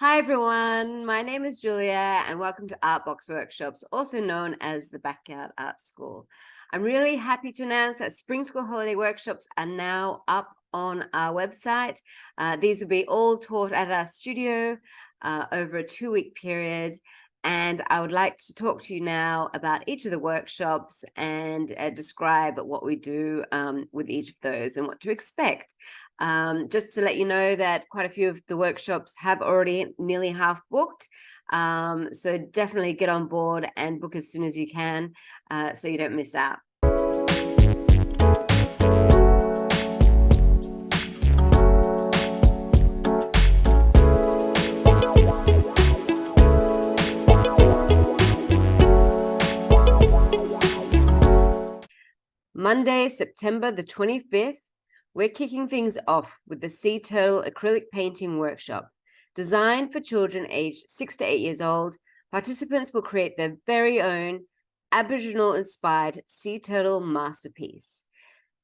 Hi everyone, my name is Julia and welcome to Artbox Workshops, also known as the Backyard Art School. I'm really happy to announce that Spring School Holiday Workshops are now up on our website. These will be all taught at our studio over a 2-week period. And I would like to talk to you now about each of the workshops and describe what we do with each of those and what to expect. Just to let you know that quite a few of the workshops have already nearly half booked. So definitely get on board and book as soon as you can so you don't miss out. Monday, September the 25th, we're kicking things off with the Sea Turtle Acrylic Painting Workshop. Designed for children aged 6 to 8 years old, participants will create their very own Aboriginal Inspired sea turtle masterpiece.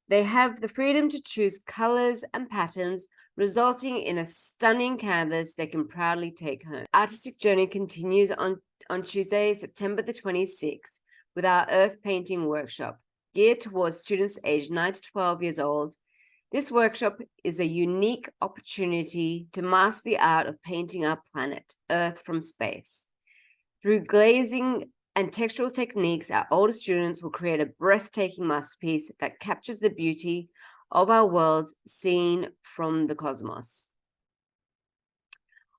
They have the freedom to choose colors and patterns, resulting in a stunning canvas they can proudly take home. Artistic journey continues on Tuesday, September the 26th, with our Earth Painting Workshop, geared towards students aged 9 to 12 years old. This workshop is a unique opportunity to master the art of painting our planet, Earth, from space. Through glazing and textural techniques, our older students will create a breathtaking masterpiece that captures the beauty of our world seen from the cosmos.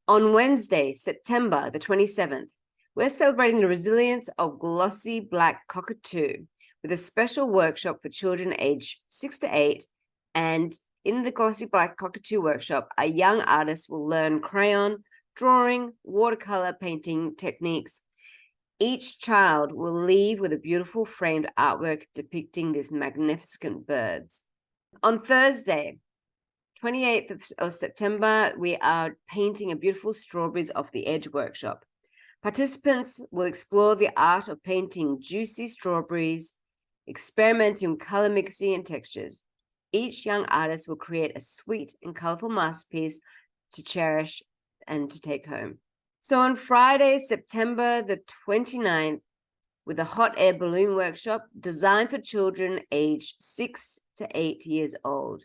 On Wednesday, September the 27th, we're celebrating the resilience of glossy black cockatoo with a special workshop for children aged 6 to 8. And in the Glossy Black Cockatoo workshop, our young artists will learn crayon, drawing, watercolor painting techniques. Each child will leave with a beautiful framed artwork depicting these magnificent birds. On Thursday, 28th of September, we are painting a beautiful Strawberries Off the Edge workshop. Participants will explore the art of painting juicy strawberries, experimenting with color mixing and textures. Each young artist will create a sweet and colorful masterpiece to cherish and to take home. So on Friday, September the 29th, with a hot air balloon workshop designed for children aged 6 to 8 years old.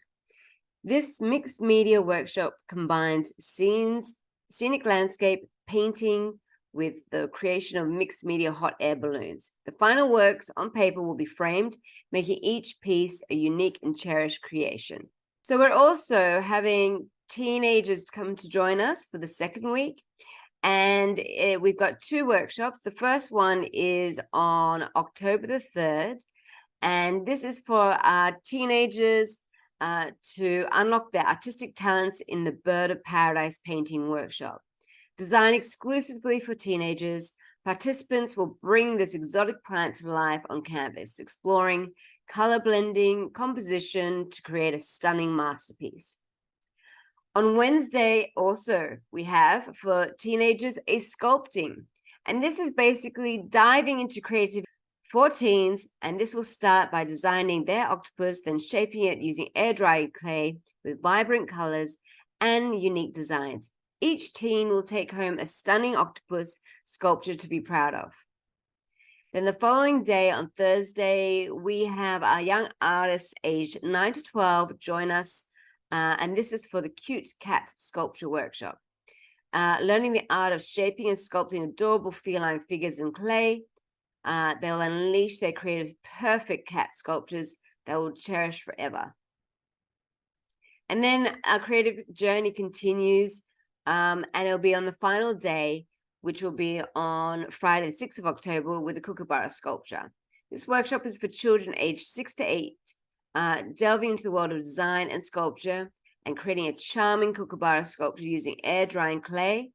This mixed media workshop combines scenic landscape painting with the creation of mixed media hot air balloons. The final works on paper will be framed, making each piece a unique and cherished creation. So we're also having teenagers come to join us for the second week. And we've got 2 workshops. The first one is on October the 3rd. And this is for our teenagers to unlock their artistic talents in the Bird of Paradise painting workshop. Designed exclusively for teenagers, participants will bring this exotic plant to life on canvas, exploring color blending, composition to create a stunning masterpiece. On Wednesday, also, we have for teenagers a sculpting. And this is basically diving into creativity for teens. And this will start by designing their octopus, then shaping it using air-dried clay with vibrant colors and unique designs. Each teen will take home a stunning octopus sculpture to be proud of. Then the following day, on Thursday, we have our young artists aged 9 to 12 join us. And this is for the Cute Cat Sculpture Workshop. Learning the art of shaping and sculpting adorable feline figures in clay. They'll unleash their creative, perfect cat sculptures that will cherish forever. And then our creative journey continues, and it'll be on the final day, which will be on Friday, 6th of October, with the Kookaburra sculpture. This workshop is for children aged 6 to 8, delving into the world of design and sculpture and creating a charming kookaburra sculpture using air drying clay,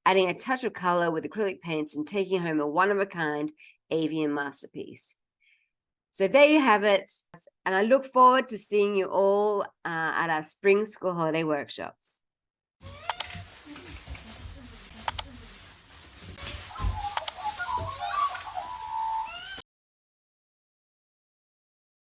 adding a touch of color with acrylic paints and taking home a one-of-a-kind avian masterpiece. So there you have it. And I look forward to seeing you all at our Spring School Holiday Workshops.